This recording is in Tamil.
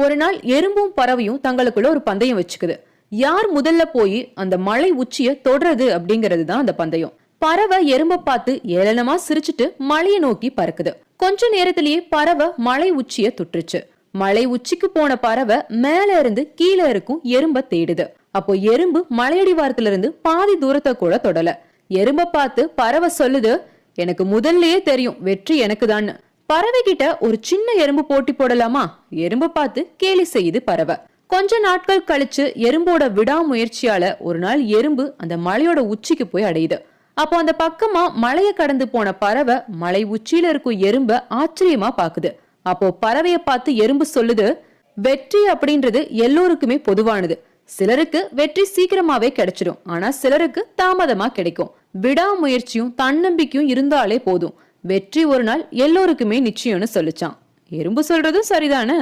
ஒரு நாள் எறும்பும் பறவையும் தங்களுக்குள்ள ஒரு பந்தயம் வச்சுக்குது. யார் முதல்ல போய் அந்த மலை உச்சிய தொடறது அப்படிங்கிறது தான் அந்த பந்தயம். பறவை எறும்ப பார்த்து ஏளனமா சிரிச்சுட்டு மலையை நோக்கி பறக்குது. கொஞ்ச நேரத்திலேயே பறவை மலை உச்சிய தொட்டுருச்சு. மலை உச்சிக்கு போன பறவை மேல இருந்து கீழே இருக்கும் எறும்ப தேடுது. அப்போ எறும்பு மலையடிவாரத்துல இருந்து பாதி தூரத்தை கூட தொடல. எறும்ப பார்த்து பறவை சொல்லுது, எனக்கு முதல்லயே தெரியும் வெற்றி எனக்கு தான். பறவை கிட்ட ஒரு சின்ன எறும்பு போட்டி போடலாமா? எறும்பு பார்த்து கேலி செய்யுது பறவை. கொஞ்ச நாட்கள் கழிச்சு எறும்போட விடாமுயற்சியால ஒரு நாள் எறும்பு அந்த மலையோட உச்சிக்கு போய் அடையுது. அப்போ அந்த பக்கமா மலைய கடந்து போன பறவை மலை உச்சியில இருக்கும் எறும்ப ஆச்சரியமா பாக்குது. அப்போ பறவைய பார்த்து எறும்பு சொல்லுது, வெற்றி அப்படின்றது எல்லோருக்குமே பொதுவானது. சிலருக்கு வெற்றி சீக்கிரமாவே கிடைச்சிடும், ஆனா சிலருக்கு தாமதமா கிடைக்கும். விடாமுயற்சியும் தன்னம்பிக்கையும் இருந்தாலே போதும், வெற்றி ஒரு நாள் எல்லோருக்குமே நிச்சயம்னு சொல்லிச்சான். எறும்பு சொல்றதும் சரிதானே?